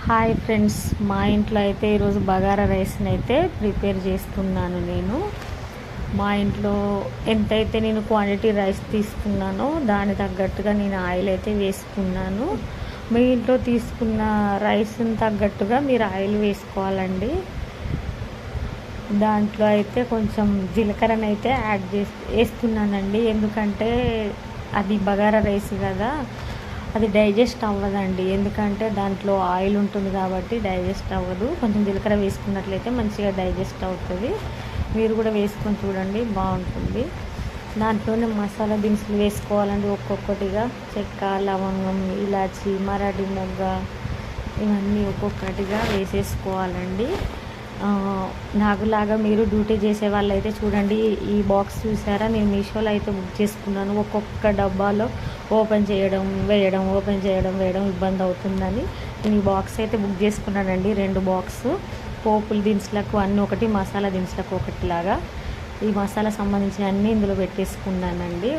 Hi friends, మా ఇంట్లో అయితే ఈరోజు బగారా రైస్ని అయితే ప్రిపేర్ చేస్తున్నాను. నేను మా ఇంట్లో ఎంతైతే నేను క్వాంటిటీ రైస్ తీసుకున్నానో దాని తగ్గట్టుగా నేను ఆయిల్ అయితే వేసుకున్నాను. మీ ఇంట్లో తీసుకున్న రైస్ని తగ్గట్టుగా మీరు ఆయిల్ వేసుకోవాలండి. దాంట్లో అయితే కొంచెం జీలకర్రని అయితే వేస్తున్నానండి. ఎందుకంటే అది బగారా రైస్ కదా, అది డైజెస్ట్ అవ్వదండి. ఎందుకంటే దాంట్లో ఆయిల్ ఉంటుంది కాబట్టి డైజెస్ట్ అవ్వదు. కొంచెం జీలకర్ర వేసుకున్నట్లయితే మంచిగా డైజెస్ట్ అవుతుంది. మీరు కూడా వేసుకొని చూడండి, బాగుంటుంది. దాంట్లోనే మసాలా దినుసులు వేసుకోవాలండి ఒక్కొక్కటిగా. చెక్క, లవంగం, ఇలాచి, మరాఠీ మొగ్గ, ఇవన్నీ ఒక్కొక్కటిగా వేసేసుకోవాలండి. నాకులాగా మీరు డ్యూటీ చేసే వాళ్ళు అయితే చూడండి, ఈ బాక్స్ చూసారా, నేను మీషోలో అయితే బుక్ చేసుకున్నాను. ఒక్కొక్క డబ్బాలో ఓపెన్ చేయడం వేయడం ఇబ్బంది అవుతుందని నేను ఈ బాక్స్ అయితే బుక్ చేసుకున్నానండి. 2 బాక్స్ పోపుల దినుసులకు అన్నీ ఒకటి, మసాలా దినుసులకు ఒకటిలాగా ఈ మసాలా సంబంధించిన అన్నీ ఇందులో పెట్టేసుకున్నానండి.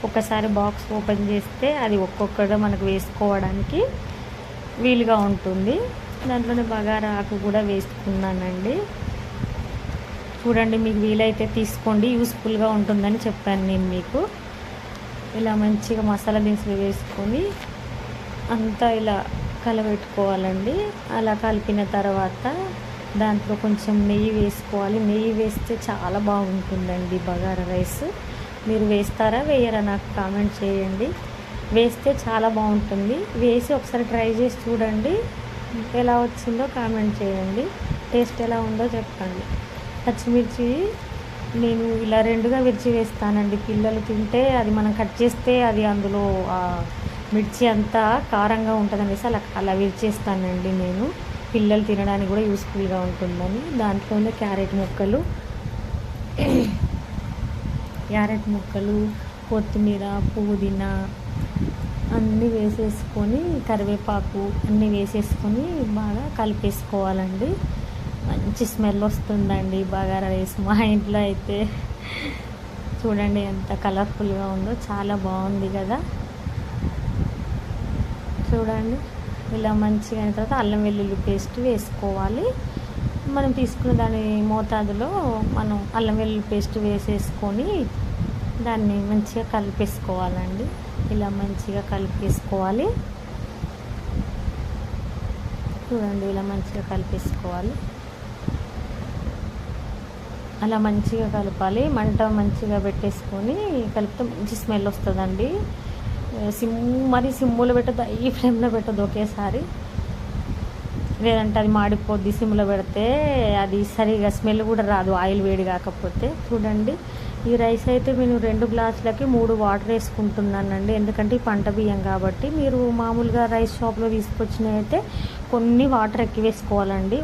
ఒకసారి బాక్స్ ఓపెన్ చేస్తే అది ఒక్కొక్కగా మనకు వేసుకోవడానికి వీలుగా ఉంటుంది. దాంట్లోనే బగారా ఆకు కూడా వేసుకున్నానండి. చూడండి, మీకు వీలైతే తీసుకోండి, యూస్ఫుల్గా ఉంటుందని చెప్పాను నేను మీకు. ఇలా మంచిగా మసాలా దినుసులు వేసుకొని అంతా ఇలా కలబెట్టుకోవాలండి. అలా కలిపిన తర్వాత దాంట్లో కొంచెం నెయ్యి వేసుకోవాలి. నెయ్యి వేస్తే చాలా బాగుంటుందండి బగారా రైస్. మీరు వేస్తారా వేయరా నాకు కామెంట్ చేయండి. వేస్తే చాలా బాగుంటుంది. వేసి ఒకసారి ట్రై చేసి చూడండి, ఎలా వచ్చిందో కామెంట్ చేయండి. టేస్ట్ ఎలా ఉందో చెప్పండి. పచ్చిమిర్చి నేను ఇలా 2గా మిర్చి వేస్తానండి. పిల్లలు తింటే అది మనం కట్ చేస్తే అది అందులో మిర్చి అంతా కారంగా ఉంటుందనేసి అలా విరిచేస్తానండి నేను. పిల్లలు తినడానికి కూడా యూస్ఫుల్గా ఉంటుందని. దాంట్లోనే క్యారెట్ ముక్కలు, కొత్తిమీర, పుదీనా అన్నీ వేసేసుకొని, కరివేపాకు అన్నీ వేసేసుకొని బాగా కలిపేసుకోవాలండి. మంచి స్మెల్ వస్తుందండి బగారా రైస్. మా ఇంట్లో అయితే చూడండి ఎంత కలర్ఫుల్గా ఉందో, చాలా బాగుంది కదా. చూడండి, ఇలా మంచిగా అయిన తర్వాత అల్లం వెల్లుల్లి పేస్ట్ వేసుకోవాలి. మనం తీసుకున్న దాని మోతాదులో మనం అల్లం వెల్లుల్లి పేస్ట్ వేసేసుకొని దాన్ని మంచిగా కలిపేసుకోవాలండి. ఇలా మంచిగా కలిపేసుకోవాలి. చూడండి, ఇలా మంచిగా కలిపేసుకోవాలి. అలా మంచిగా కలపాలి. మంట మంచిగా పెట్టేసుకొని కలిపితే మంచి స్మెల్ వస్తుందండి. మరి సిమ్ములో పెట్టద్దు, ఈ ఫ్లేమ్లో పెట్టద్దు ఒకేసారి, లేదంటే అది మాడిపోద్ది. సిమ్లో పెడితే అది సరిగా స్మెల్ కూడా రాదు, ఆయిల్ వేడి కాకపోతే. చూడండి, ఈ రైస్ అయితే నేను 2 గ్లాసులకి 3 వాటర్ వేసుకుంటున్నానండి. ఎందుకంటే ఈ పంట బియ్యం కాబట్టి. మీరు మామూలుగా రైస్ షాప్లో తీసుకొచ్చినవి అయితే కొన్ని వాటర్ ఎక్కువ వేసుకోవాలండి.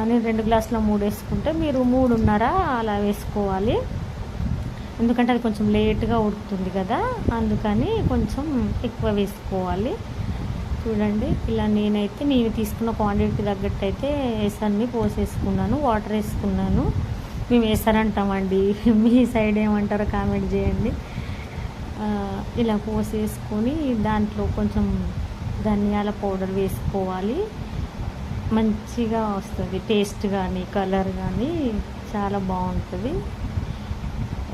నేను 2 గ్లాసుల 3 వేసుకుంటే మీరు 3.5 అలా వేసుకోవాలి. ఎందుకంటే అది కొంచెం లేట్గా ఉడుకుతుంది కదా, అందుకని కొంచెం ఎక్కువ వేసుకోవాలి. చూడండి, ఇలా నేను తీసుకున్న క్వాంటిటీ తగ్గట్టు అయితే వేసాన్ని పోసేసుకున్నాను, వాటర్ వేసుకున్నాను. మేము వేసారంటామండి, మీ సైడ్ ఏమంటారో కామెంట్ చేయండి. ఇలా పోసేసుకొని దాంట్లో కొంచెం ధనియాల పౌడర్ వేసుకోవాలి. మంచిగా వస్తుంది టేస్ట్ కానీ కలర్ కానీ చాలా బాగుంటుంది.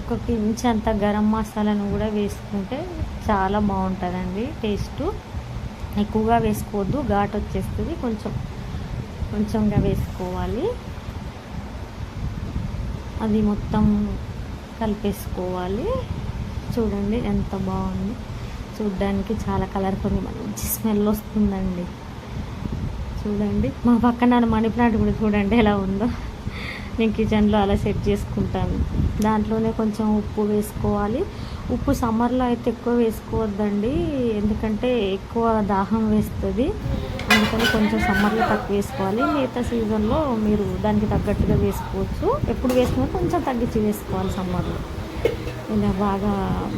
ఒక ఇంచ్ అంత గరం మసాలాను కూడా వేసుకుంటే చాలా బాగుంటుందండి టేస్ట్. ఎక్కువగా వేసుకోవద్దు, ఘాటు వచ్చేస్తుంది. కొంచెంగా వేసుకోవాలి. అది మొత్తం కలిపేసుకోవాలి. చూడండి ఎంత బాగుంది, చూడ్డానికి చాలా కలర్ఫుల్, మంచి స్మెల్ వస్తుందండి. చూడండి, మా పక్కన మనీ ప్లాంట్ కూడా చూడండి ఎలా ఉందో. నేను కిచెన్లో అలా సెట్ చేసుకుంటాను. దాంట్లోనే కొంచెం ఉప్పు వేసుకోవాలి. ఉప్పు సమ్మర్లో అయితే ఎక్కువ వేసుకోవద్దండి, ఎందుకంటే ఎక్కువ దాహం వేస్తుంది. అందుకని కొంచెం సమ్మర్లో తక్కువ వేసుకోవాలి. మిగతా సీజన్లో మీరు దానికి తగ్గట్టుగా వేసుకోవచ్చు. ఎప్పుడు వేసుకున్నా కొంచెం తగ్గించి వేసుకోవాలి సమ్మర్లో. ఇలా బాగా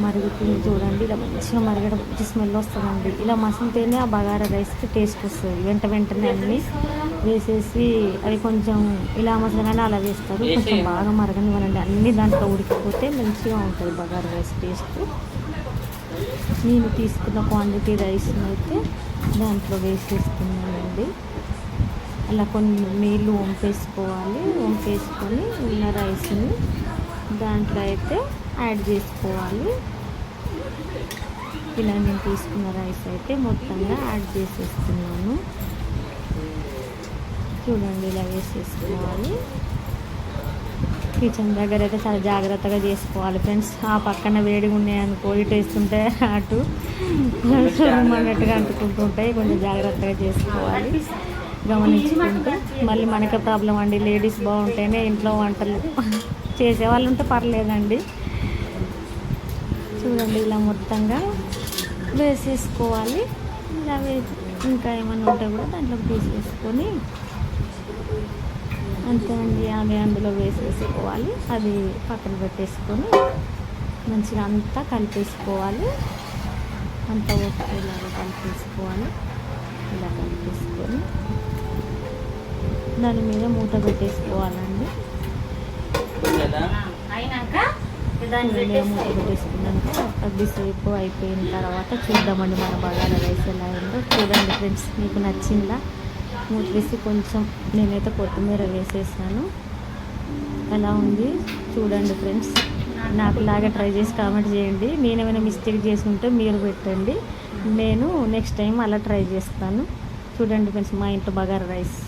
మరుగుతుంది చూడండి, ఇలా మంచిగా మరగడం, మంచి స్మెల్ వస్తుందండి. ఇలా మసిలితేనే ఆ బగారా రైస్కి టేస్ట్ వస్తుంది. వెంటనే అన్నీ వేసేసి అది కొంచెం ఇలా మసాలానే అలా వేస్తారు. కొంచెం బాగా మరగనివ్వాలండి, అన్నీ దాంట్లో ఉడికిపోతే మంచిగా ఉంటుంది బగారా రైస్ టేస్ట్. నేను తీసుకున్న క్వాంటిటీ రైస్ని అయితే దాంట్లో వేసేస్తున్నానండి. చూడండి. అలా కొన్ని నీళ్ళు వంపేసుకోవాలి. వంపేసుకొని ఉన్న రైస్ని దాంట్లో అయితే యాడ్ చేసుకోవాలి. ఇలా నేను తీసుకున్న రైస్ అయితే మొత్తంగా యాడ్ చేసేస్తున్నాను. చూడండి, ఇలా వేసేసుకోవాలి. కిచెన్ దగ్గర అయితే చాలా జాగ్రత్తగా చేసుకోవాలి ఫ్రెండ్స్. ఆ పక్కన వేడిగా ఉన్నాయనుకో, ఇటు వేస్తుంటే అటు అన్నట్టుగా అంటుకుంటుంటాయి. కొంచెం జాగ్రత్తగా చేసుకోవాలి, గమనించుకుంటూ. మళ్ళీ మనకే ప్రాబ్లం అండి. లేడీస్ బాగుంటేనే ఇంట్లో వంటలు చేసేవాళ్ళు ఉంటే పర్లేదండి. చూడండి, ఇలా మొత్తంగా వేసేసుకోవాలి. ఇలా ఇంకా ఏమన్నా ఉంటే కూడా దాంట్లోకి తీసేసుకొని అంతే అండి. అవి అందులో వేసేసుకోవాలి. అది పక్కన పెట్టేసుకొని మంచిగా అంతా కలిపేసుకోవాలి. అంతా ఒకేలాగా కలిపేసుకోవాలి. ఇలా కలిపేసుకొని దాని మీద మూత పెట్టేసుకోవాలండి. దాని మీద మూత పెట్టేసుకున్నాక కొద్దిసేపు అయిపోయిన తర్వాత చూద్దామండి మన బగారా రైస్ ఎలా అయిందో. చూడండి ఫ్రెండ్స్, మీకు నచ్చిందా? మూత వేసి కొంచెం నేనైతే కొత్తిమీర వేసేసాను. ఎలా ఉంది చూడండి ఫ్రెండ్స్. నాకు లాగా ట్రై చేసి కామెంట్ చేయండి. నేనేమైనా మిస్టేక్ చేసి ఉంటే మీరు పెట్టండి. నేను నెక్స్ట్ టైం అలా ట్రై చేస్తాను. చూడండి ఫ్రెండ్స్, మా ఇంట్లో బగారా రైస్.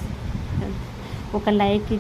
ఒక లైక్